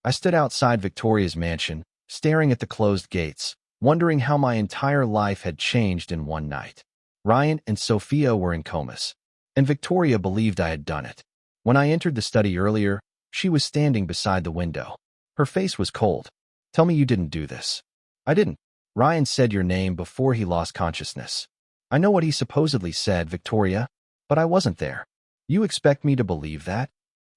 I stood outside Victoria's mansion, staring at the closed gates, wondering how my entire life had changed in one night. Ryan and Sophia were in comas, and Victoria believed I had done it. When I entered the study earlier, she was standing beside the window. Her face was cold. "Tell me you didn't do this." "I didn't." Ryan said your name before he lost consciousness. "I know what he supposedly said, Victoria, but I wasn't there." "You expect me to believe that?"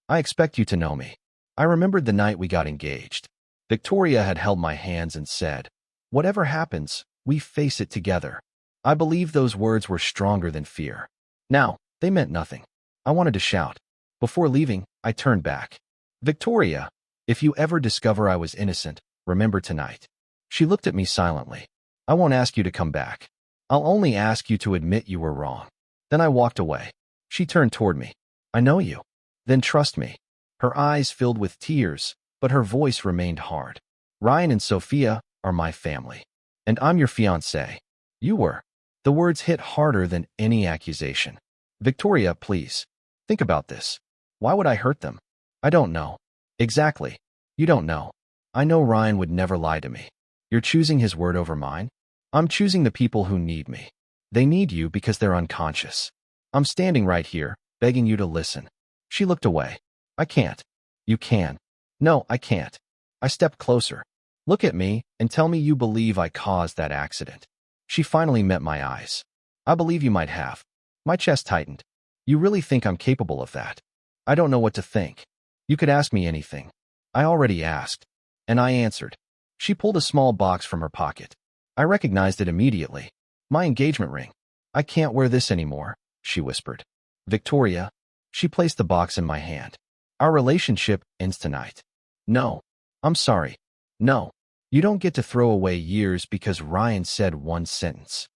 "I expect you to know me." I remembered the night we got engaged. Victoria had held my hands and said, "Whatever happens, we face it together." I believe those words were stronger than fear. Now, they meant nothing. I wanted to shout. Before leaving, I turned back. "Victoria, if you ever discover I was innocent, remember tonight." She looked at me silently. "I won't ask you to come back. I'll only ask you to admit you were wrong." Then I walked away. She turned toward me. "I know you. Then trust me." Her eyes filled with tears, but her voice remained hard. "Ryan and Sophia are my family. And I'm your fiancé." "You were." The words hit harder than any accusation. "Victoria, please. Think about this. Why would I hurt them?" "I don't know." "Exactly. You don't know. I know Ryan would never lie to me." "You're choosing his word over mine?" "I'm choosing the people who need me. They need you because they're unconscious. I'm standing right here, begging you to listen." She looked away. "I can't." "You can." "No, I can't." I stepped closer. "Look at me and tell me you believe I caused that accident." She finally met my eyes. "I believe you might have." My chest tightened. "You really think I'm capable of that?" "I don't know what to think. You could ask me anything." "I already asked." And I answered. She pulled a small box from her pocket. I recognized it immediately. "My engagement ring." "I can't wear this anymore," she whispered. "Victoria." She placed the box in my hand. "Our relationship ends tonight." "No." "I'm sorry." "No. You don't get to throw away years because Ryan said one sentence."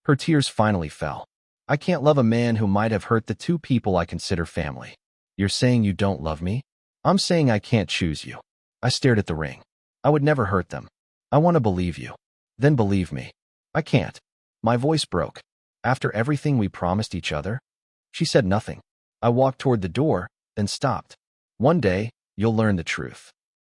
Her tears finally fell. "I can't love a man who might have hurt the two people I consider family." "You're saying you don't love me?" "I'm saying I can't choose you." I stared at the ring. "I would never hurt them." "I want to believe you." "Then believe me." "I can't." My voice broke. "After everything we promised each other?" She said nothing. I walked toward the door, then stopped. "One day, you'll learn the truth."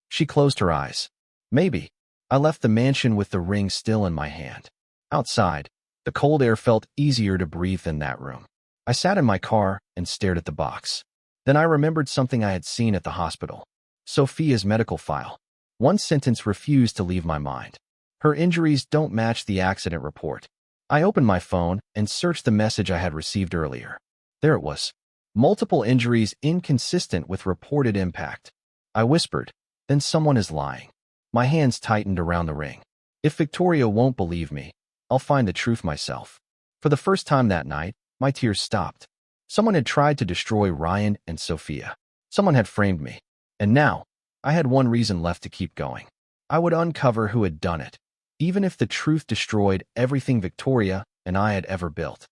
She closed her eyes. "Maybe." I left the mansion with the ring still in my hand. Outside, the cold air felt easier to breathe in that room. I sat in my car and stared at the box. Then I remembered something I had seen at the hospital. Sophia's medical file. One sentence refused to leave my mind. "Her injuries don't match the accident report." I opened my phone and searched the message I had received earlier. There it was. "Multiple injuries inconsistent with reported impact." I whispered, "Then someone is lying." My hands tightened around the ring. If Victoria won't believe me, I'll find the truth myself. For the first time that night, my tears stopped. Someone had tried to destroy Ryan and Sophia. Someone had framed me. And now, I had one reason left to keep going. I would uncover who had done it, even if the truth destroyed everything Victoria and I had ever built.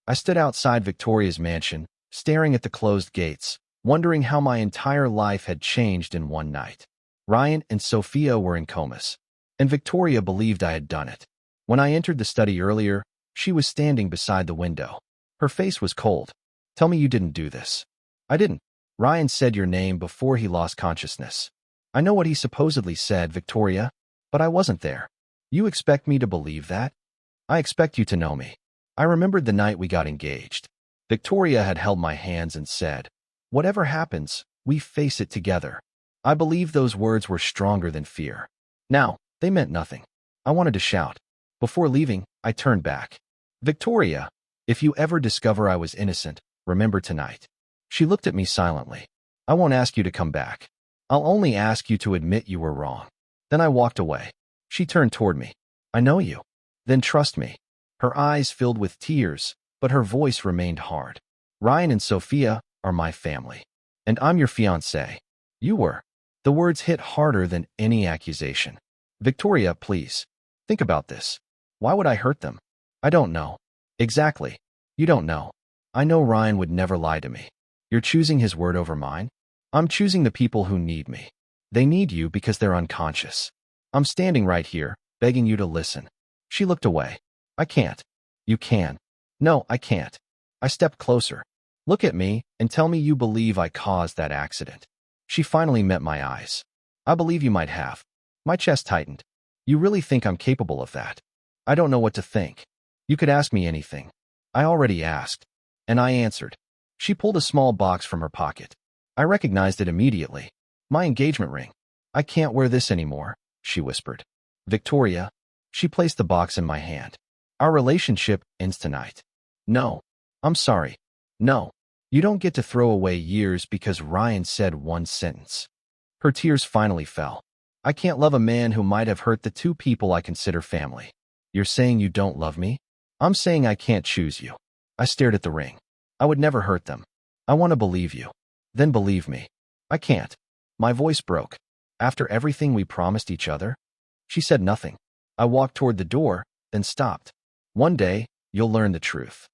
I stood outside Victoria's mansion, staring at the closed gates, wondering how my entire life had changed in one night. Ryan and Sophia were in comas, and Victoria believed I had done it. When I entered the study earlier, she was standing beside the window. Her face was cold. "Tell me you didn't do this." "I didn't." Ryan said your name before he lost consciousness. "I know what he supposedly said, Victoria, but I wasn't there." "You expect me to believe that?" "I expect you to know me." I remembered the night we got engaged. Victoria had held my hands and said, "Whatever happens, we face it together." I believe those words were stronger than fear. Now, they meant nothing. I wanted to shout. Before leaving, I turned back. "Victoria, if you ever discover I was innocent, remember tonight." She looked at me silently. "I won't ask you to come back. I'll only ask you to admit you were wrong." Then I walked away. She turned toward me. "I know you. Then trust me." Her eyes filled with tears, but her voice remained hard. "Ryan and Sophia are my family. And I'm your fiancé." "You were." The words hit harder than any accusation. "Victoria, please. Think about this. Why would I hurt them?" "I don't know." "Exactly. You don't know. I know Ryan would never lie to me." "You're choosing his word over mine?" "I'm choosing the people who need me. They need you because they're unconscious. I'm standing right here, begging you to listen." She looked away. "I can't." "You can." "No, I can't." I stepped closer. "Look at me and tell me you believe I caused that accident." She finally met my eyes. I believe you might have. My chest tightened. You really think I'm capable of that? I don't know what to think. You could ask me anything. I already asked. And I answered. She pulled a small box from her pocket. I recognized it immediately. My engagement ring. I can't wear this anymore, she whispered. Victoria. She placed the box in my hand. Our relationship ends tonight. No. I'm sorry. No. You don't get to throw away years because Ryan said one sentence. Her tears finally fell. I can't love a man who might have hurt the two people I consider family. You're saying you don't love me? I'm saying I can't choose you. I stared at the ring. I would never hurt them. I want to believe you. Then believe me. I can't. My voice broke. After everything we promised each other? She said nothing. I walked toward the door, then stopped. One day, you'll learn the truth.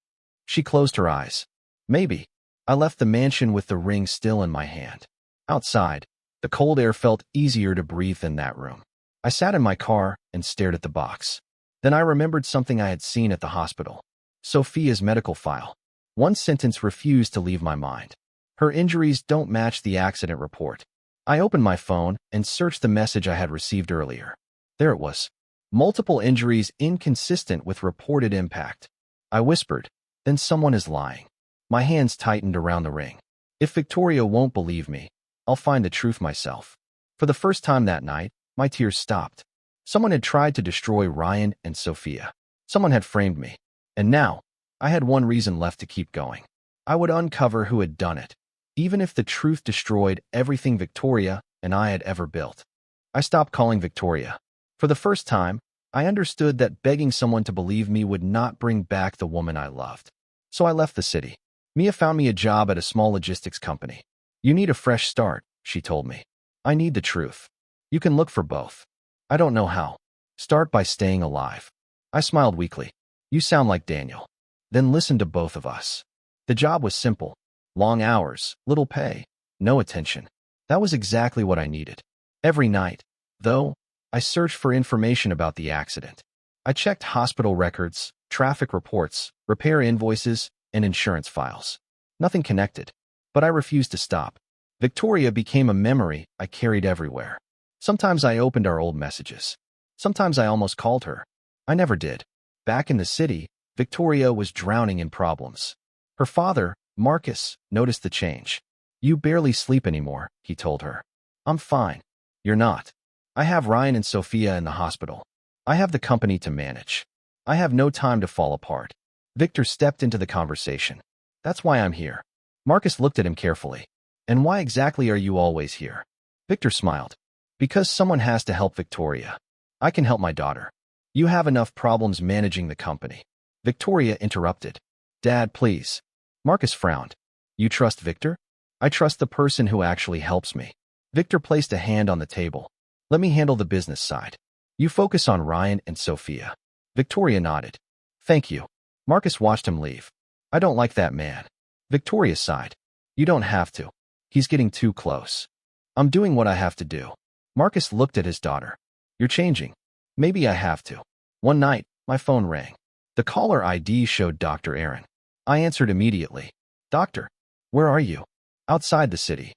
She closed her eyes. Maybe. I left the mansion with the ring still in my hand. Outside, the cold air felt easier to breathe in that room. I sat in my car and stared at the box. Then I remembered something I had seen at the hospital. Sophia's medical file. One sentence refused to leave my mind. Her injuries don't match the accident report. I opened my phone and searched the message I had received earlier. There it was. Multiple injuries inconsistent with reported impact. I whispered, then someone is lying. My hands tightened around the ring. If Victoria won't believe me, I'll find the truth myself. For the first time that night, my tears stopped. Someone had tried to destroy Ryan and Sophia. Someone had framed me. And now, I had one reason left to keep going. I would uncover who had done it, even if the truth destroyed everything Victoria and I had ever built. I stopped calling Victoria. For the first time, I understood that begging someone to believe me would not bring back the woman I loved. So I left the city. Mia found me a job at a small logistics company. You need a fresh start, she told me. I need the truth. You can look for both. I don't know how. Start by staying alive. I smiled weakly. You sound like Daniel. Then listen to both of us. The job was simple. Long hours, little pay, no attention. That was exactly what I needed. Every night, though, I searched for information about the accident. I checked hospital records, traffic reports, repair invoices, and insurance files. Nothing connected. But I refused to stop. Victoria became a memory I carried everywhere. Sometimes I opened our old messages. Sometimes I almost called her. I never did. Back in the city, Victoria was drowning in problems. Her father, Marcus, noticed the change. You barely sleep anymore, he told her. I'm fine. You're not. I have Ryan and Sophia in the hospital. I have the company to manage. I have no time to fall apart. Victor stepped into the conversation. That's why I'm here. Marcus looked at him carefully. And why exactly are you always here? Victor smiled. Because someone has to help Victoria. I can help my daughter. You have enough problems managing the company. Victoria interrupted. Dad, please. Marcus frowned. You trust Victor? I trust the person who actually helps me. Victor placed a hand on the table. Let me handle the business side. You focus on Ryan and Sophia. Victoria nodded. Thank you. Marcus watched him leave. I don't like that man. Victoria sighed. You don't have to. He's getting too close. I'm doing what I have to do. Marcus looked at his daughter. You're changing. Maybe I have to. One night, my phone rang. The caller ID showed Dr. Aaron. I answered immediately. Doctor, where are you? Outside the city.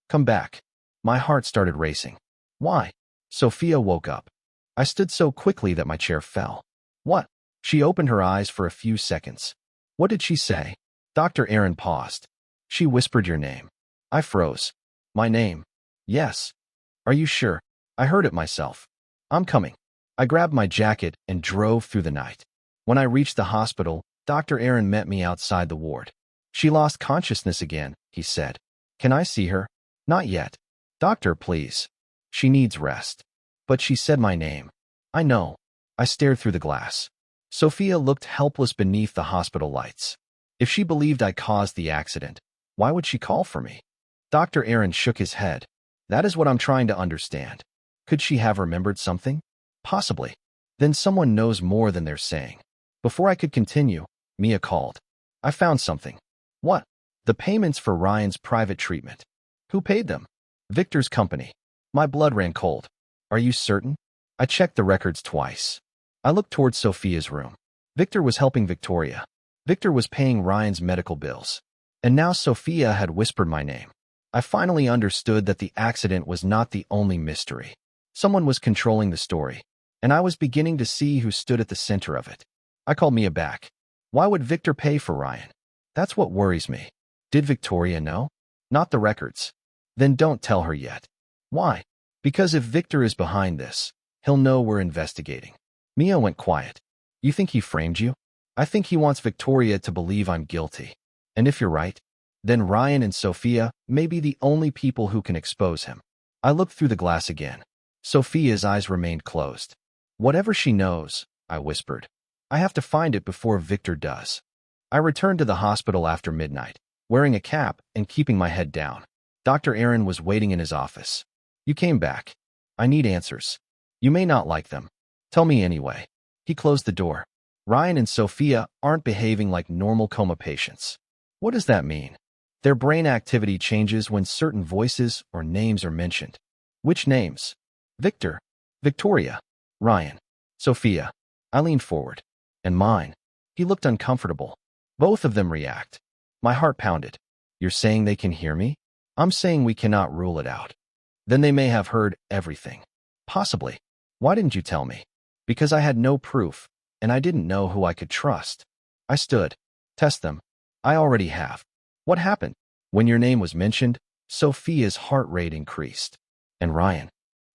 Come back. My heart started racing. Why? Sophia woke up. I stood so quickly that my chair fell. What? She opened her eyes for a few seconds. What did she say? Dr. Aaron paused. She whispered your name. I froze. My name? Yes. Are you sure? I heard it myself. I'm coming. I grabbed my jacket and drove through the night. When I reached the hospital, Dr. Aaron met me outside the ward. She lost consciousness again, he said. Can I see her? Not yet. Doctor, please. She needs rest. But she said my name. I know. I stared through the glass. Sophia looked helpless beneath the hospital lights. If she believed I caused the accident, why would she call for me? Dr. Aaron shook his head. That is what I'm trying to understand. Could she have remembered something? Possibly. Then someone knows more than they're saying. Before I could continue, Mia called. I found something. What? The payments for Ryan's private treatment. Who paid them? Victor's company. My blood ran cold. Are you certain? I checked the records twice. I looked towards Sophia's room. Victor was helping Victoria. Victor was paying Ryan's medical bills. And now Sophia had whispered my name. I finally understood that the accident was not the only mystery. Someone was controlling the story, and I was beginning to see who stood at the center of it. I called Mia back. Why would Victor pay for Ryan? That's what worries me. Did Victoria know? Not the records. Then don't tell her yet. Why? Because if Victor is behind this, he'll know we're investigating. Mia went quiet. You think he framed you? I think he wants Victoria to believe I'm guilty. And if you're right, then Ryan and Sophia may be the only people who can expose him. I looked through the glass again. Sophia's eyes remained closed. Whatever she knows, I whispered. I have to find it before Victor does. I returned to the hospital after midnight, wearing a cap and keeping my head down. Dr. Aaron was waiting in his office. You came back. I need answers. You may not like them. Tell me anyway. He closed the door. Ryan and Sophia aren't behaving like normal coma patients. What does that mean? Their brain activity changes when certain voices or names are mentioned. Which names? Victor, Victoria, Ryan, Sophia. I leaned forward. And mine. He looked uncomfortable. Both of them react. My heart pounded. You're saying they can hear me? I'm saying we cannot rule it out. Then they may have heard everything. Possibly. Why didn't you tell me? Because I had no proof, and I didn't know who I could trust. I stood. Test them. I already have. What happened? When your name was mentioned, Sophia's heart rate increased. And Ryan.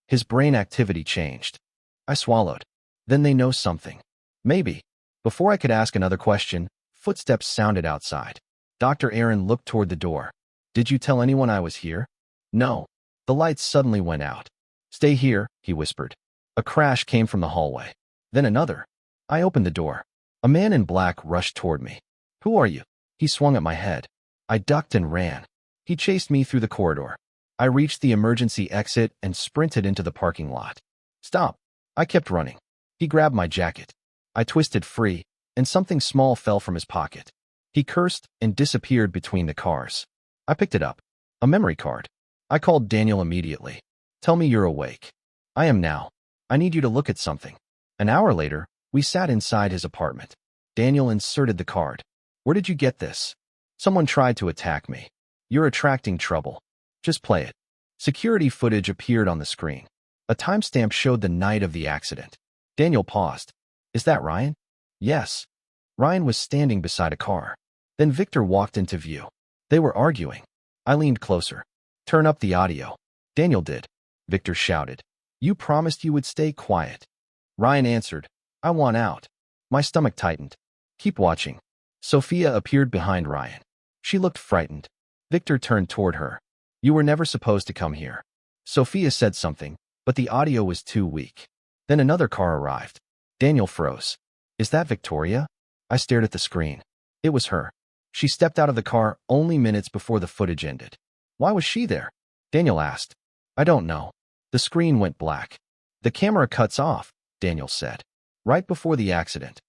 His brain activity changed. I swallowed. Then they know something. Maybe. Before I could ask another question, footsteps sounded outside. Dr. Aaron looked toward the door. Did you tell anyone I was here? No. The lights suddenly went out. Stay here, he whispered. A crash came from the hallway. Then another. I opened the door. A man in black rushed toward me. Who are you? He swung at my head. I ducked and ran. He chased me through the corridor. I reached the emergency exit and sprinted into the parking lot. Stop. I kept running. He grabbed my jacket. I twisted free, and something small fell from his pocket. He cursed and disappeared between the cars. I picked it up. A memory card. I called Daniel immediately. Tell me you're awake. I am now. I need you to look at something. An hour later, we sat inside his apartment. Daniel inserted the card. Where did you get this? Someone tried to attack me. You're attracting trouble. Just play it. Security footage appeared on the screen. A timestamp showed the night of the accident. Daniel paused. Is that Ryan? Yes. Ryan was standing beside a car. Then Victor walked into view. They were arguing. I leaned closer. Turn up the audio. Daniel did. Victor shouted. You promised you would stay quiet. Ryan answered. I want out. My stomach tightened. Keep watching. Sophia appeared behind Ryan. She looked frightened. Victor turned toward her. You were never supposed to come here. Sophia said something, but the audio was too weak. Then another car arrived. Daniel froze. Is that Victoria? I stared at the screen. It was her. She stepped out of the car only minutes before the footage ended. Why was she there? Daniel asked. I don't know. The screen went black. The camera cuts off, Daniel said. Right before the accident.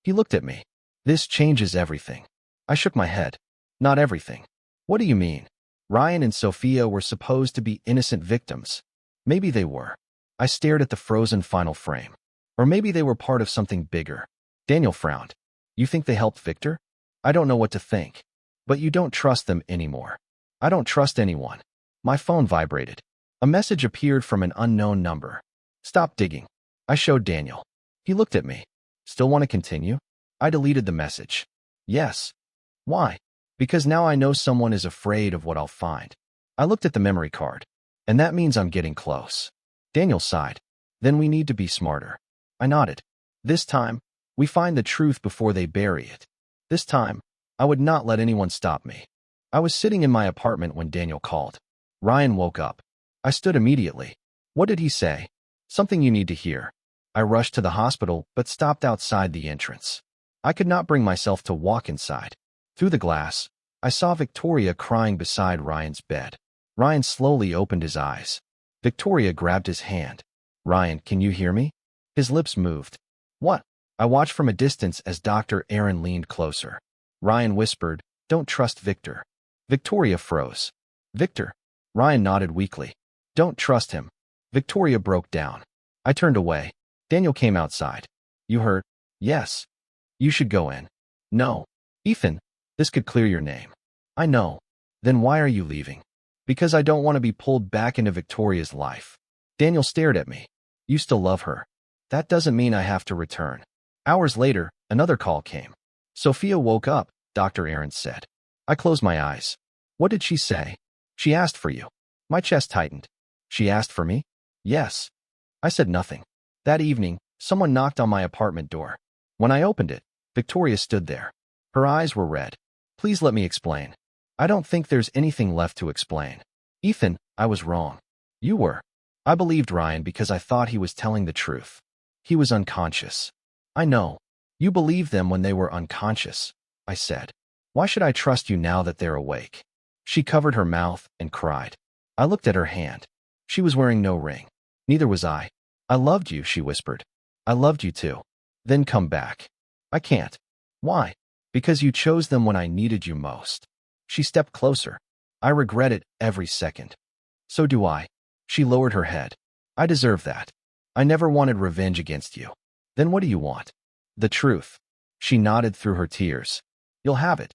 He looked at me. This changes everything. I shook my head. Not everything. What do you mean? Ryan and Sophia were supposed to be innocent victims. Maybe they were. I stared at the frozen final frame. Or maybe they were part of something bigger. Daniel frowned. You think they helped Victor? I don't know what to think. But you don't trust them anymore. I don't trust anyone. My phone vibrated. A message appeared from an unknown number. Stop digging. I showed Daniel. He looked at me. Still want to continue? I deleted the message. Yes. Why? Because now I know someone is afraid of what I'll find. I looked at the memory card. And that means I'm getting close. Daniel sighed. Then we need to be smarter. I nodded. This time, we find the truth before they bury it. This time, I would not let anyone stop me. I was sitting in my apartment when Daniel called. Ryan woke up. I stood immediately. What did he say? Something you need to hear. I rushed to the hospital but stopped outside the entrance. I could not bring myself to walk inside. Through the glass, I saw Victoria crying beside Ryan's bed. Ryan slowly opened his eyes. Victoria grabbed his hand. Ryan, can you hear me? His lips moved. What? I watched from a distance as Dr. Aaron leaned closer. Ryan whispered, don't trust Victor. Victoria froze. Victor? Ryan nodded weakly. Don't trust him. Victoria broke down. I turned away. Daniel came outside. You hurt? Yes. You should go in. No. Ethan, this could clear your name. I know. Then why are you leaving? Because I don't want to be pulled back into Victoria's life. Daniel stared at me. You still love her. That doesn't mean I have to return. Hours later, another call came. Sophia woke up, Dr. Aaron said. I closed my eyes. What did she say? She asked for you. My chest tightened. She asked for me? Yes. I said nothing. That evening, someone knocked on my apartment door. When I opened it, Victoria stood there. Her eyes were red. Please let me explain. I don't think there's anything left to explain. Ethan, I was wrong. You were. I believed Ryan because I thought he was telling the truth. He was unconscious. I know. You believed them when they were unconscious, I said. Why should I trust you now that they're awake? She covered her mouth and cried. I looked at her hand. She was wearing no ring. Neither was I. I loved you, she whispered. I loved you too. Then come back. I can't. Why? Because you chose them when I needed you most. She stepped closer. I regret it every second. So do I. She lowered her head. I deserve that. I never wanted revenge against you. Then what do you want? The truth. She nodded through her tears. You'll have it.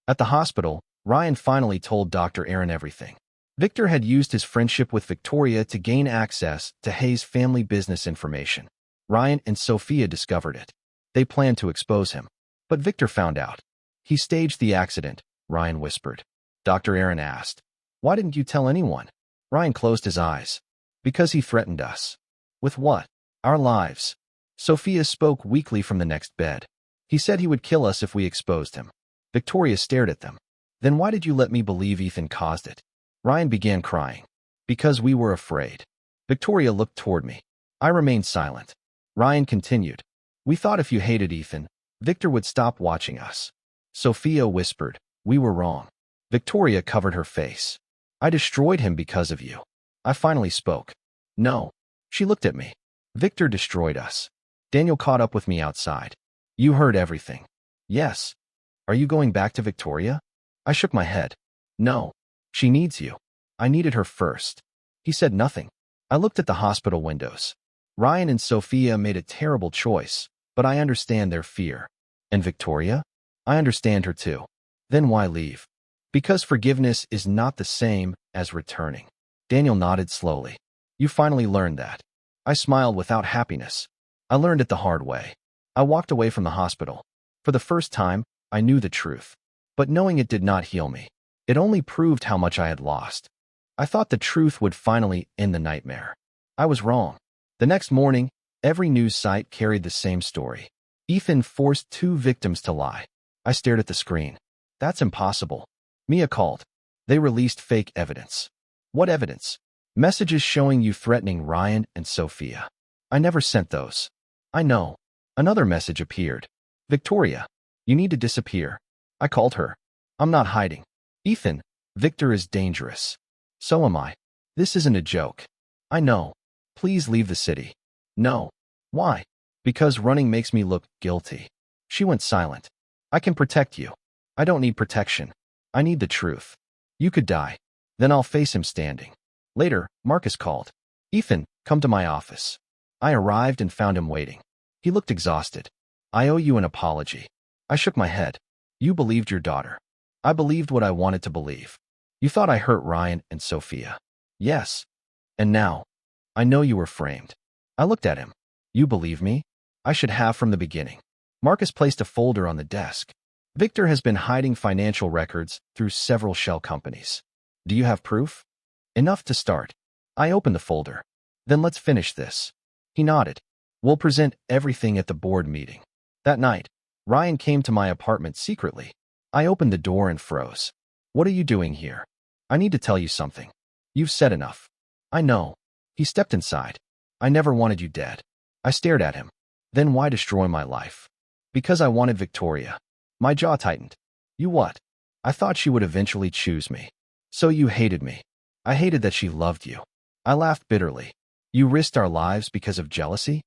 At the hospital, Ryan finally told Dr. Aaron everything. Victor had used his friendship with Victoria to gain access to Hayes' family business information. Ryan and Sophia discovered it. They planned to expose him. But Victor found out. He staged the accident, Ryan whispered. Dr. Aaron asked. Why didn't you tell anyone? Ryan closed his eyes. Because he threatened us. With what? Our lives. Sophia spoke weakly from the next bed. He said he would kill us if we exposed him. Victoria stared at them. Then why did you let me believe Ethan caused it? Ryan began crying. Because we were afraid. Victoria looked toward me. I remained silent. Ryan continued. We thought if you hated Ethan, Victor would stop watching us. Sophia whispered. We were wrong. Victoria covered her face. I destroyed him because of you. I finally spoke. No. She looked at me. Victor destroyed us. Daniel caught up with me outside. You heard everything. Yes. Are you going back to Victoria? I shook my head. No. She needs you. I needed her first. He said nothing. I looked at the hospital windows. Ryan and Sophia made a terrible choice, but I understand their fear. And Victoria? I understand her too. Then why leave? Because forgiveness is not the same as returning. Daniel nodded slowly. You finally learned that. I smiled without happiness. I learned it the hard way. I walked away from the hospital. For the first time, I knew the truth. But knowing it did not heal me. It only proved how much I had lost. I thought the truth would finally end the nightmare. I was wrong. The next morning, every news site carried the same story. Ethan forced 2 victims to lie. I stared at the screen. That's impossible. Mia called. They released fake evidence. What evidence? Messages showing you threatening Ryan and Sophia. I never sent those. I know. Another message appeared. Victoria, you need to disappear. I called her. I'm not hiding. Ethan, Victor is dangerous. So am I. This isn't a joke. I know. Please leave the city. No. Why? Because running makes me look guilty. She went silent. I can protect you. I don't need protection. I need the truth. You could die. Then I'll face him standing. Later, Marcus called. Ethan, come to my office. I arrived and found him waiting. He looked exhausted. I owe you an apology. I shook my head. You believed your daughter. I believed what I wanted to believe. You thought I hurt Ryan and Sophia. Yes. And now, I know you were framed. I looked at him. You believe me? I should have from the beginning. Marcus placed a folder on the desk. Victor has been hiding financial records through several shell companies. Do you have proof? Enough to start. I opened the folder. Then let's finish this. He nodded. We'll present everything at the board meeting. That night, Ryan came to my apartment secretly. I opened the door and froze. What are you doing here? I need to tell you something. You've said enough. I know. He stepped inside. I never wanted you dead. I stared at him. Then why destroy my life? Because I wanted Victoria. My jaw tightened. You what? I thought she would eventually choose me. So you hated me. I hated that she loved you. I laughed bitterly. You risked our lives because of jealousy?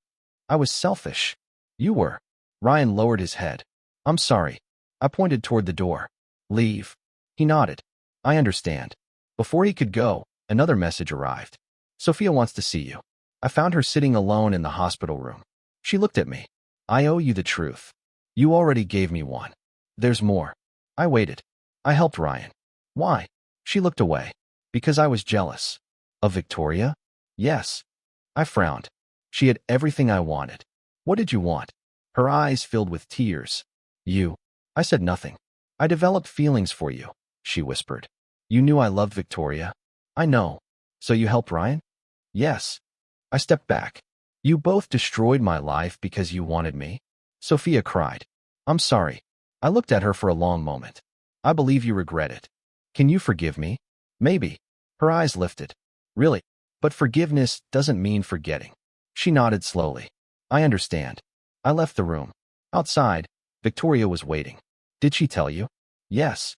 I was selfish. You were. Ryan lowered his head. I'm sorry. I pointed toward the door. Leave. He nodded. I understand. Before he could go, another message arrived. Sophia wants to see you. I found her sitting alone in the hospital room. She looked at me. I owe you the truth. You already gave me one. There's more. I waited. I helped Ryan. Why? She looked away. Because I was jealous. Of Victoria? Yes. I frowned. She had everything I wanted. What did you want? Her eyes filled with tears. You. I said nothing. I developed feelings for you, she whispered. You knew I loved Victoria. I know. So you helped Ryan? Yes. I stepped back. You both destroyed my life because you wanted me? Sophia cried. I'm sorry. I looked at her for a long moment. I believe you regret it. Can you forgive me? Maybe. Her eyes lifted. Really? But forgiveness doesn't mean forgetting. She nodded slowly. I understand. I left the room. Outside, Victoria was waiting. Did she tell you? Yes.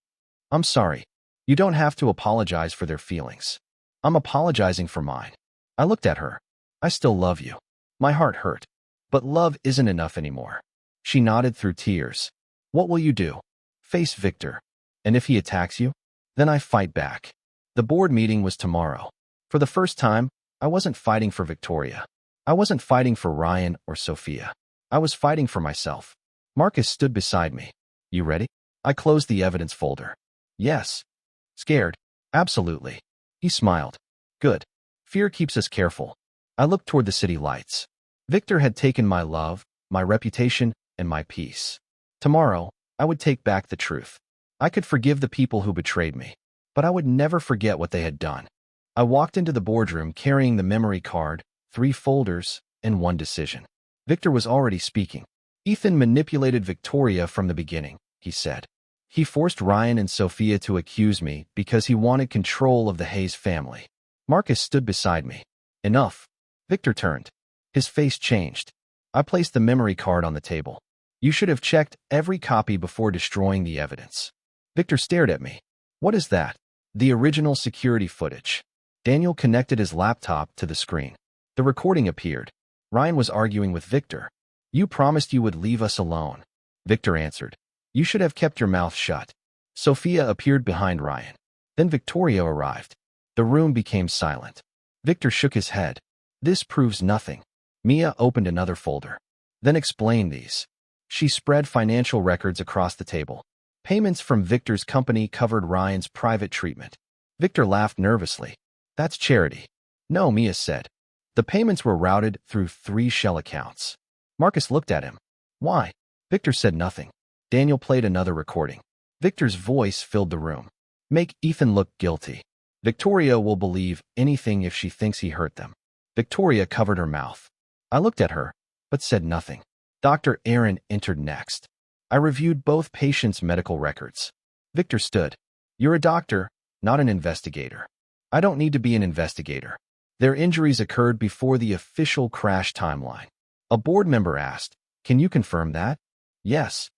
I'm sorry. You don't have to apologize for their feelings. I'm apologizing for mine. I looked at her. I still love you. My heart hurt. But love isn't enough anymore. She nodded through tears. What will you do? Face Victor. And if he attacks you? Then I fight back. The board meeting was tomorrow. For the first time, I wasn't fighting for Victoria. I wasn't fighting for Ryan or Sophia. I was fighting for myself. Marcus stood beside me. You ready? I closed the evidence folder. Yes. Scared? Absolutely. He smiled. Good. Fear keeps us careful. I looked toward the city lights. Victor had taken my love, my reputation, and my peace. Tomorrow, I would take back the truth. I could forgive the people who betrayed me, but I would never forget what they had done. I walked into the boardroom carrying the memory card, 3 folders, and 1 decision. Victor was already speaking. Ethan manipulated Victoria from the beginning, he said. He forced Ryan and Sophia to accuse me because he wanted control of the Hayes family. Marcus stood beside me. Enough. Victor turned. His face changed. I placed the memory card on the table. You should have checked every copy before destroying the evidence. Victor stared at me. What is that? The original security footage. Daniel connected his laptop to the screen. The recording appeared. Ryan was arguing with Victor. You promised you would leave us alone. Victor answered. You should have kept your mouth shut. Sophia appeared behind Ryan. Then Victoria arrived. The room became silent. Victor shook his head. This proves nothing. Mia opened another folder. Then explain these. She spread financial records across the table. Payments from Victor's company covered Ryan's private treatment. Victor laughed nervously. That's charity. No, Mia said. The payments were routed through 3 shell accounts. Marcus looked at him. Why? Victor said nothing. Daniel played another recording. Victor's voice filled the room. Make Ethan look guilty. Victoria will believe anything if she thinks he hurt them. Victoria covered her mouth. I looked at her, but said nothing. Dr. Aaron entered next. I reviewed both patients' medical records. Victor stood. You're a doctor, not an investigator. I don't need to be an investigator. Their injuries occurred before the official crash timeline. A board member asked, Can you confirm that? Yes.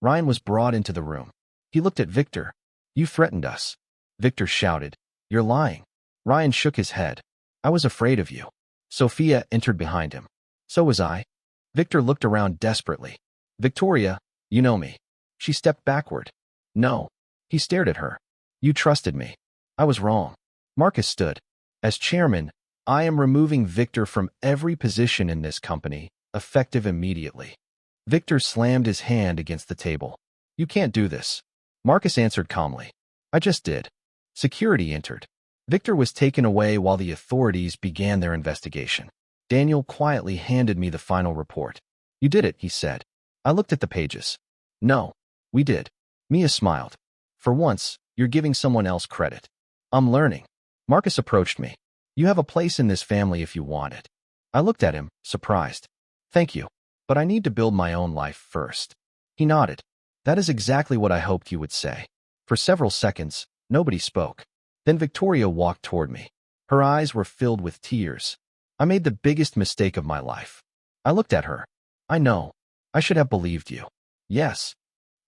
Ryan was brought into the room. He looked at Victor. You threatened us. Victor shouted. You're lying. Ryan shook his head. I was afraid of you. Sophia entered behind him. So was I. Victor looked around desperately. Victoria, you know me. She stepped backward. No. He stared at her. You trusted me. I was wrong. Marcus stood. As chairman, I am removing Victor from every position in this company, effective immediately. Victor slammed his hand against the table. You can't do this. Marcus answered calmly. I just did. Security entered. Victor was taken away while the authorities began their investigation. Daniel quietly handed me the final report. You did it, he said. I looked at the pages. No, we did. Mia smiled. For once, you're giving someone else credit. I'm learning. Marcus approached me. You have a place in this family if you want it. I looked at him, surprised. Thank you, but I need to build my own life first. He nodded. That is exactly what I hoped you would say. For several seconds, nobody spoke. Then Victoria walked toward me. Her eyes were filled with tears. I made the biggest mistake of my life. I looked at her. I know. I should have believed you. Yes.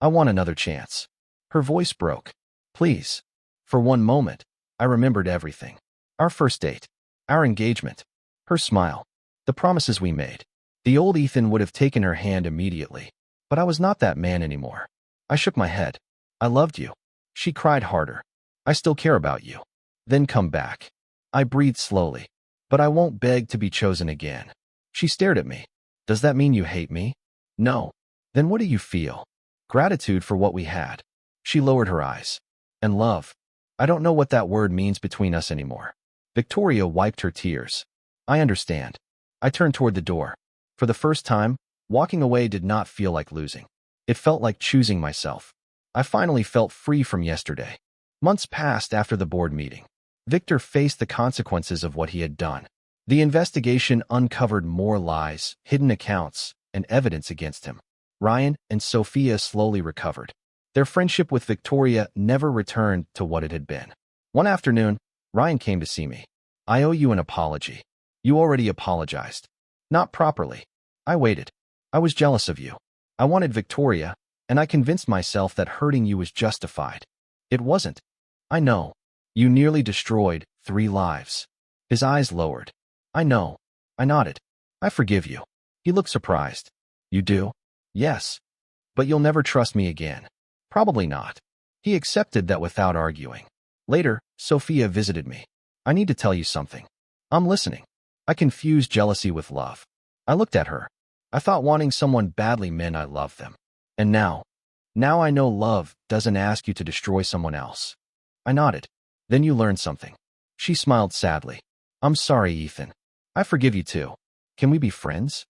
I want another chance. Her voice broke. Please. For one moment, I remembered everything. Our first date. Our engagement. Her smile. The promises we made. The old Ethan would have taken her hand immediately. But I was not that man anymore. I shook my head. I loved you. She cried harder. I still care about you. Then come back. I breathed slowly. But I won't beg to be chosen again. She stared at me. Does that mean you hate me? No. Then what do you feel? Gratitude for what we had. She lowered her eyes. And love. I don't know what that word means between us anymore. Victoria wiped her tears. I understand. I turned toward the door. For the first time, walking away did not feel like losing. It felt like choosing myself. I finally felt free from yesterday. Months passed after the board meeting. Victor faced the consequences of what he had done. The investigation uncovered more lies, hidden accounts, and evidence against him. Ryan and Sophia slowly recovered. Their friendship with Victoria never returned to what it had been. One afternoon, Ryan came to see me. I owe you an apology. You already apologized. Not properly. I waited. I was jealous of you. I wanted Victoria, and I convinced myself that hurting you was justified. It wasn't. I know. You nearly destroyed 3 lives. His eyes lowered. I know. I nodded. I forgive you. He looked surprised. You do? Yes. But you'll never trust me again. Probably not. He accepted that without arguing. Later, Sophia visited me. I need to tell you something. I'm listening. I confused jealousy with love. I looked at her. I thought wanting someone badly meant I loved them. And now I know love doesn't ask you to destroy someone else. I nodded. Then you learned something. She smiled sadly. I'm sorry, Ethan. I forgive you too. Can we be friends?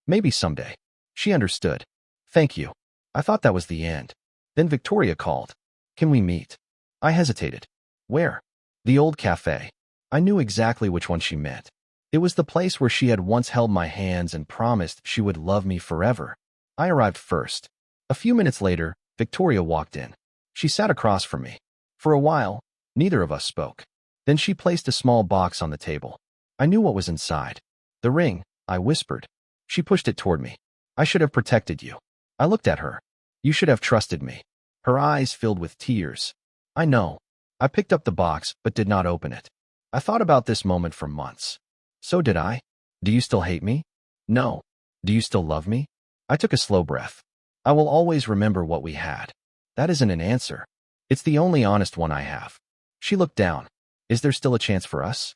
Maybe someday. She understood. Thank you. I thought that was the end. Then Victoria called. Can we meet? I hesitated. Where? The old cafe. I knew exactly which one she meant. It was the place where she had once held my hands and promised she would love me forever. I arrived first. A few minutes later, Victoria walked in. She sat across from me. For a while, neither of us spoke. Then she placed a small box on the table. I knew what was inside. The ring, I whispered. She pushed it toward me. I should have protected you. I looked at her. You should have trusted me. Her eyes filled with tears. I know. I picked up the box, but did not open it. I thought about this moment for months. So did I. Do you still hate me? No. Do you still love me? I took a slow breath. I will always remember what we had. That isn't an answer. It's the only honest one I have. She looked down. Is there still a chance for us?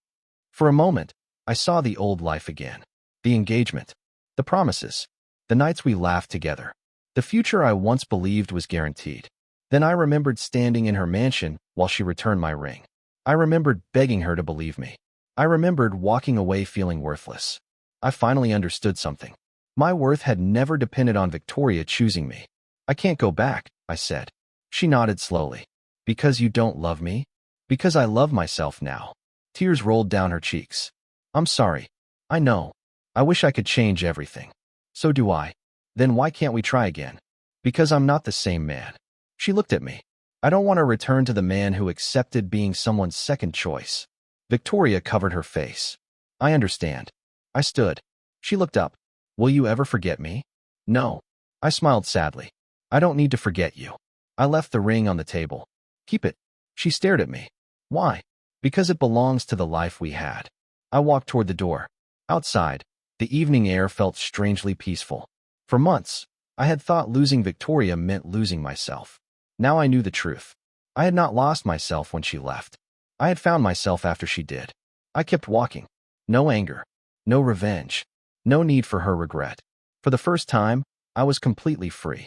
For a moment, I saw the old life again. The engagement. The promises. The nights we laughed together. The future I once believed was guaranteed. Then I remembered standing in her mansion while she returned my ring. I remembered begging her to believe me. I remembered walking away feeling worthless. I finally understood something. My worth had never depended on Victoria choosing me. I can't go back, I said. She nodded slowly. Because you don't love me? Because I love myself now. Tears rolled down her cheeks. I'm sorry. I know. I wish I could change everything. So do I. Then why can't we try again? Because I'm not the same man. She looked at me. I don't want to return to the man who accepted being someone's second choice. Victoria covered her face. I understand. I stood. She looked up. Will you ever forget me? No. I smiled sadly. I don't need to forget you. I left the ring on the table. Keep it. She stared at me. Why? Because it belongs to the life we had. I walked toward the door. Outside, the evening air felt strangely peaceful. For months, I had thought losing Victoria meant losing myself. Now I knew the truth. I had not lost myself when she left. I had found myself after she did. I kept walking. No anger. No revenge. No need for her regret. For the first time, I was completely free.